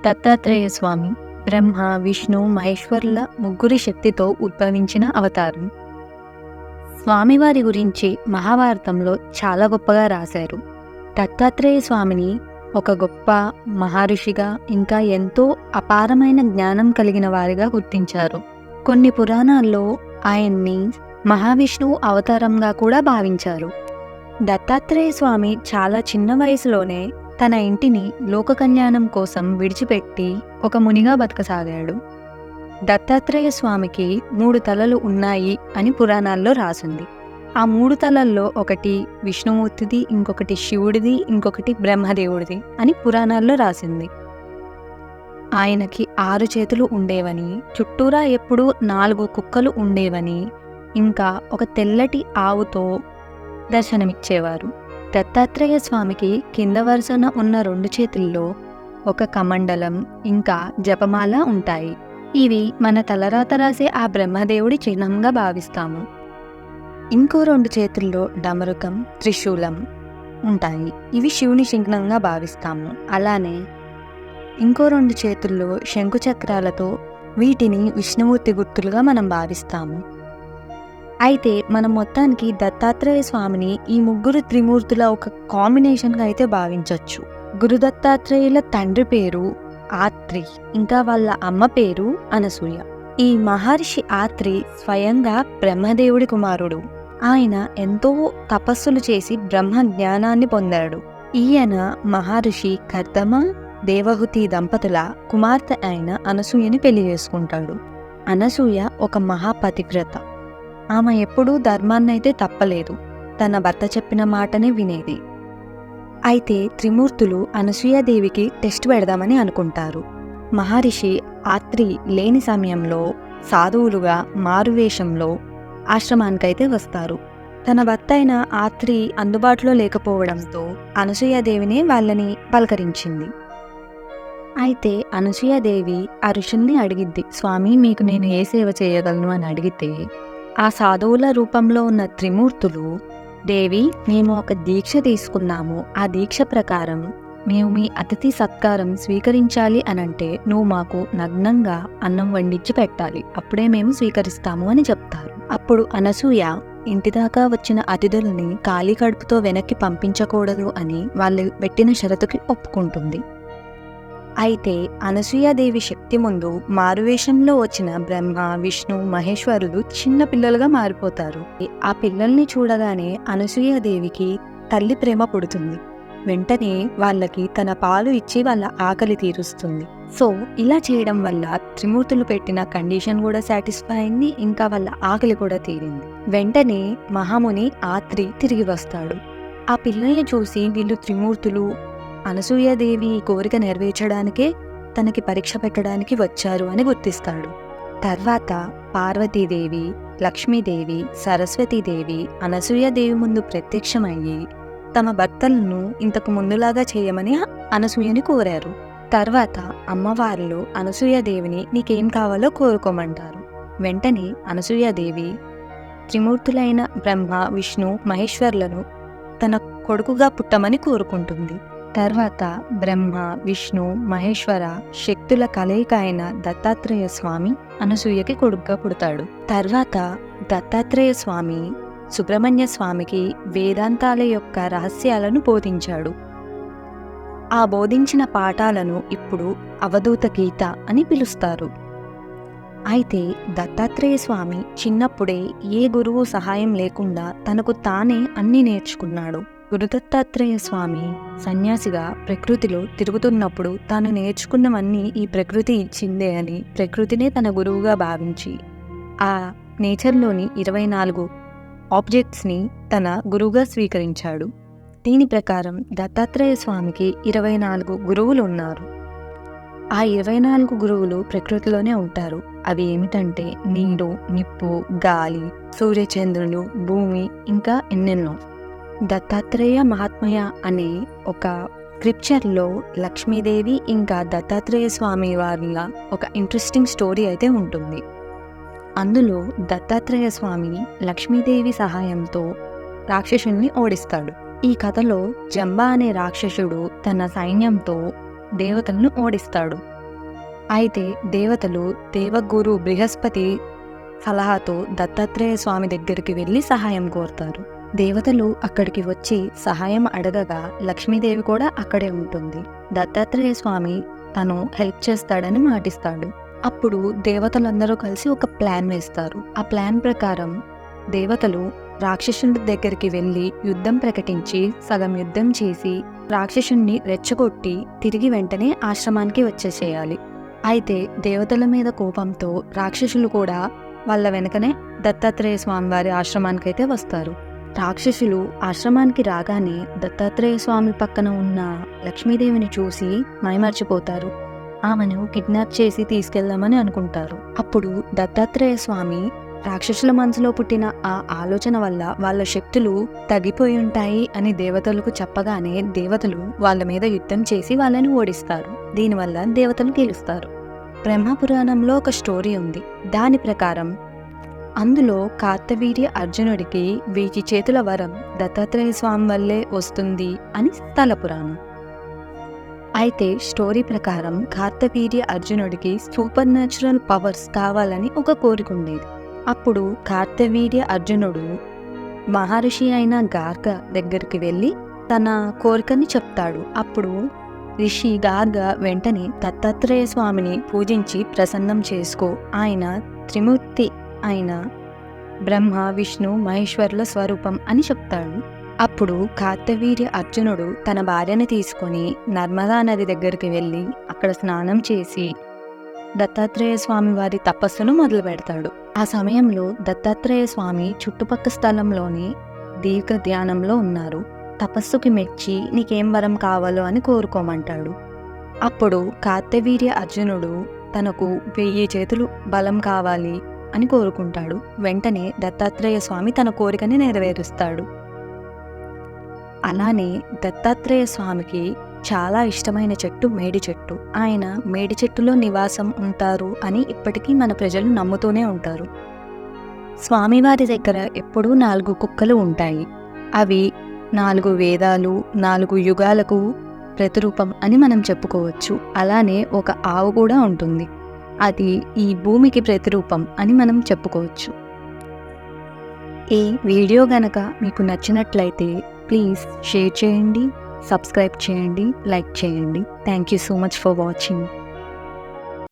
దత్తాత్రేయ స్వామి బ్రహ్మ, విష్ణు, మహేశ్వరుల ముగ్గురి శక్తితో ఉద్భవించిన అవతారం. స్వామివారి గురించి మహాభారతంలో చాలా గొప్పగా రాశారు. దత్తాత్రేయ స్వామిని ఒక గొప్ప మహర్షిగా, ఇంకా ఎంతో అపారమైన జ్ఞానం కలిగిన వారిగా గుర్తించారు. కొన్ని పురాణాల్లో ఆయన్ని మహావిష్ణువు అవతారంగా కూడా భావించారు. దత్తాత్రేయ స్వామి చాలా చిన్న వయసులోనే తన ఇంటిని లోక కళ్యాణం కోసం విడిచిపెట్టి ఒక మునిగా బతకసాగాడు. దత్తాత్రేయ స్వామికి 3 తలలు ఉన్నాయి అని పురాణాల్లో రాసింది. ఆ 3 తలల్లో ఒకటి విష్ణుమూర్తిది, ఇంకొకటి శివుడిది, ఇంకొకటి బ్రహ్మదేవుడిది అని పురాణాల్లో రాసింది. ఆయనకి 6 చేతులు ఉండేవని, చుట్టూరా ఎప్పుడూ 4 కుక్కలు ఉండేవని, ఇంకా ఒక తెల్లటి ఆవుతో దర్శనమిచ్చేవారు. దత్తాత్రేయ స్వామికి కింద వరుసన ఉన్న 2 చేతుల్లో ఒక కమండలం, ఇంకా జపమాల ఉంటాయి. ఇవి మన తలరాత రాసే ఆ బ్రహ్మదేవుడి చిహ్నంగా భావిస్తాము. ఇంకో 2 చేతుల్లో డమరుకం, త్రిశూలం ఉంటాయి. ఇవి శివుని చిహ్నంగా భావిస్తాము. అలానే ఇంకో 2 చేతుల్లో శంకుచక్రాలతో, వీటిని విష్ణుమూర్తి గుర్తులుగా మనం భావిస్తాము. అయితే మనం మొత్తానికి దత్తాత్రేయ స్వామిని ఈ 3 త్రిమూర్తుల ఒక కాంబినేషన్గా అయితే భావించవచ్చు. గురు దత్తాత్రేయుల తండ్రి పేరు ఆత్రి, ఇంకా వాళ్ళ అమ్మ పేరు అనసూయ. ఈ మహర్షి ఆత్రి స్వయంగా బ్రహ్మదేవుడి కుమారుడు. ఆయన ఎంతో తపస్సులు చేసి బ్రహ్మ జ్ఞానాన్ని పొందాడు. ఈయన మహర్షి కర్దమ, దేవహూతి దంపతుల కుమార్తె అయిన అనసూయని పెళ్లి చేసుకుంటాడు. అనసూయ ఒక మహాపతివ్రత. ఆమె ఎప్పుడూ ధర్మాన్నైతే తప్పలేదు. తన భర్త చెప్పిన మాటనే వినేది. అయితే త్రిమూర్తులు అనసూయాదేవికి టెస్ట్ పెడదామని అనుకుంటారు. మహర్షి ఆత్రి లేని సమయంలో సాధువులుగా మారువేషంలో ఆశ్రమానికైతే వస్తారు. తన భర్త అయిన ఆత్రి అందుబాటులో లేకపోవడంతో అనసూయాదేవినే వాళ్ళని పలకరించింది. అయితే అనసూయాదేవి ఆ ఋషుల్ని అడిగిద్ది, స్వామి మీకు నేను ఏ సేవ చేయగలను అని అడిగితే, ఆ సాధువుల రూపంలో ఉన్న త్రిమూర్తులు, దేవి మేము ఒక దీక్ష తీసుకున్నాము, ఆ దీక్ష ప్రకారం మేము మీ అతిథి సత్కారం స్వీకరించాలి అనంటే నువ్వు మాకు నగ్నంగా అన్నం వండించి పెట్టాలి, అప్పుడే మేము స్వీకరిస్తాము అని చెప్తారు. అప్పుడు అనసూయ ఇంటి దాకా వచ్చిన అతిథుల్ని ఖాళీ కడుపుతో వెనక్కి పంపించకూడదు అని వాళ్ళు పెట్టిన షరతుకి ఒప్పుకుంటుంది. అయితే అనసూయాదేవి శక్తి ముందు మారువేషంలో వచ్చిన బ్రహ్మ, విష్ణు, మహేశ్వరులు చిన్న పిల్లలుగా మారిపోతారు. ఆ పిల్లల్ని చూడగానే అనసూయాదేవికి తల్లి ప్రేమ పుడుతుంది. వెంటనే వాళ్ళకి తన పాలు ఇచ్చి వాళ్ళ ఆకలి తీరుస్తుంది. సో ఇలా చేయడం వల్ల త్రిమూర్తులు పెట్టిన కండిషన్ కూడా సాటిస్ఫై అయింది, ఇంకా వాళ్ళ ఆకలి కూడా తీరింది. వెంటనే మహాముని ఆత్రి తిరిగి వస్తాడు. ఆ పిల్లల్ని చూసి వీళ్ళు త్రిమూర్తులు అనసూయాదేవి కోరిక నెరవేర్చడానికే తనకి పరీక్ష పెట్టడానికి వచ్చారు అని గుర్తిస్తాడు. తర్వాత పార్వతీదేవి, లక్ష్మీదేవి, సరస్వతీదేవి అనసూయాదేవి ముందు ప్రత్యక్షమయ్యి తమ భక్తులను ఇంతకు ముందులాగా చేయమని అనసూయని కోరారు. తర్వాత అమ్మవార్లు అనసూయాదేవిని నీకేం కావాలో కోరుకోమంటారు. వెంటనే అనసూయాదేవి త్రిమూర్తులైన బ్రహ్మ, విష్ణు, మహేశ్వరులను తన కొడుకుగా పుట్టమని కోరుకుంటుంది. తర్వాత బ్రహ్మ, విష్ణు, మహేశ్వర శక్తుల కలయిక అయిన దత్తాత్రేయ స్వామి అనసూయకి కొడుకుగా పుడతాడు. తర్వాత దత్తాత్రేయ స్వామి సుబ్రహ్మణ్య స్వామికి వేదాంతాల యొక్క రహస్యాలను బోధించాడు. ఆ బోధించిన పాఠాలను ఇప్పుడు అవధూత గీత అని పిలుస్తారు. అయితే దత్తాత్రేయ స్వామి చిన్నప్పుడే ఏ గురువు సహాయం లేకుండా తనకు తానే అన్నీ నేర్చుకున్నాడు. గురు దత్తాత్రేయ స్వామి సన్యాసిగా ప్రకృతిలో తిరుగుతున్నప్పుడు తాను నేర్చుకున్నవన్నీ ఈ ప్రకృతి ఇచ్చిందే అని ప్రకృతినే తన గురువుగా భావించి ఆ నేచర్లోని 24 ఆబ్జెక్ట్స్ని తన గురువుగా స్వీకరించాడు. దీని ప్రకారం దత్తాత్రేయ స్వామికి 24 గురువులు ఉన్నారు. ఆ 24 గురువులు ప్రకృతిలోనే ఉంటారు. అవి ఏమిటంటే నీరు, నిప్పు, గాలి, సూర్యచంద్రులు, భూమి, ఇంకా ఎన్నెన్నో. దత్తాత్రేయ మహాత్మయ అనే ఒక స్క్రిప్చర్లో లక్ష్మీదేవి ఇంకా దత్తాత్రేయ స్వామి వారిల ఒక ఇంట్రెస్టింగ్ స్టోరీ అయితే ఉంటుంది. అందులో దత్తాత్రేయ స్వామి లక్ష్మీదేవి సహాయంతో రాక్షసుల్ని ఓడిస్తాడు. ఈ కథలో జంబా అనే రాక్షసుడు తన సైన్యంతో దేవతలను ఓడిస్తాడు. అయితే దేవతలు దేవగురు బృహస్పతి సలహాతో దత్తాత్రేయ స్వామి దగ్గరికి వెళ్ళి సహాయం కోరుతారు. దేవతలు అక్కడికి వచ్చి సహాయం అడగగా లక్ష్మీదేవి కూడా అక్కడే ఉంటుంది. దత్తాత్రేయ స్వామి తను హెల్ప్ చేస్తాడని మాటిస్తాడు. అప్పుడు దేవతలందరూ కలిసి ఒక ప్లాన్ వేస్తారు. ఆ ప్లాన్ ప్రకారం దేవతలు రాక్షసుడి దగ్గరికి వెళ్ళి యుద్ధం ప్రకటించి సగం యుద్ధం చేసి రాక్షసుణ్ణి రెచ్చగొట్టి తిరిగి వెంటనే ఆశ్రమానికి వచ్చేసేయాలి. అయితే దేవతల మీద కోపంతో రాక్షసులు కూడా వాళ్ళ వెనకనే దత్తాత్రేయ స్వామి వారి ఆశ్రమానికైతే వస్తారు. రాక్షసులు ఆశ్రమానికి రాగానే దత్తాత్రేయ స్వామి పక్కన ఉన్న లక్ష్మీదేవిని చూసి మైమర్చిపోతారు. ఆమెను కిడ్నాప్ చేసి తీసుకెళ్దామని అనుకుంటారు. అప్పుడు దత్తాత్రేయ స్వామి రాక్షసుల మనసులో పుట్టిన ఆ ఆలోచన వల్ల వాళ్ళ శక్తులు తగ్గిపోయి ఉంటాయి అని దేవతలకు చెప్పగానే దేవతలు వాళ్ళ మీద యుద్ధం చేసి వాళ్ళని ఓడిస్తారు. దీనివల్ల దేవతలు గెలుస్తారు. బ్రహ్మపురాణంలో ఒక స్టోరీ ఉంది. దాని ప్రకారం అందులో కార్తవీర్య అర్జునుడికి 1000 చేతుల వరం దత్తాత్రేయ స్వామి వల్లే వస్తుంది అని స్థల పురాణం. అయితే స్టోరీ ప్రకారం కార్తవీర్య అర్జునుడికి సూపర్ న్యాచురల్ పవర్స్ కావాలని ఒక కోరిక ఉండేది. అప్పుడు కార్తవీర్య అర్జునుడు మహర్షి అయిన గార్గ దగ్గరికి వెళ్ళి తన కోరికని చెప్తాడు. అప్పుడు రిషి గార్గ వెంటనే దత్తాత్రేయ స్వామిని పూజించి ప్రసన్నం చేసుకో, ఆయన త్రిమూర్తి అయిన బ్రహ్మ విష్ణు మహేశ్వరుల స్వరూపం అని చెప్తాడు. అప్పుడు కార్తవీర్య అర్జునుడు తన భార్యని తీసుకొని నర్మదా నది దగ్గరికి వెళ్ళి అక్కడ స్నానం చేసి దత్తాత్రేయ స్వామి వారి తపస్సును మొదలు పెడతాడు. ఆ సమయంలో దత్తాత్రేయ స్వామి చుట్టుపక్క స్థలంలోని దీర్ఘ ధ్యానంలో ఉన్నారు. తపస్సుకి మెచ్చి నీకేం వరం కావాలో అని కోరుకోమంటాడు. అప్పుడు కార్తవీర్య అర్జునుడు తనకు 1000 చేతులు బలం కావాలి అని కోరుకుంటాడు. వెంటనే దత్తాత్రేయ స్వామి తన కోరికని నెరవేరుస్తాడు. అలానే దత్తాత్రేయ స్వామికి చాలా ఇష్టమైన చెట్టు మేడి చెట్టు. ఆయన మేడి చెట్టులో నివాసం ఉంటారు అని ఇప్పటికీ మన ప్రజలు నమ్ముతూనే ఉంటారు. స్వామివారి దగ్గర ఎప్పుడూ 4 కుక్కలు ఉంటాయి. అవి 4 వేదాలు 4 యుగాలకు ప్రతిరూపం అని మనం చెప్పుకోవచ్చు. అలానే ఒక ఆవు కూడా ఉంటుంది. అది ఈ భూమికి ప్రతిరూపం అని మనం చెప్పుకోవచ్చు. ఈ వీడియో గనక మీకు నచ్చినట్లయితే ప్లీజ్ షేర్ చేయండి, సబ్స్క్రైబ్ చేయండి, లైక్ చేయండి. Thank you so much for watching.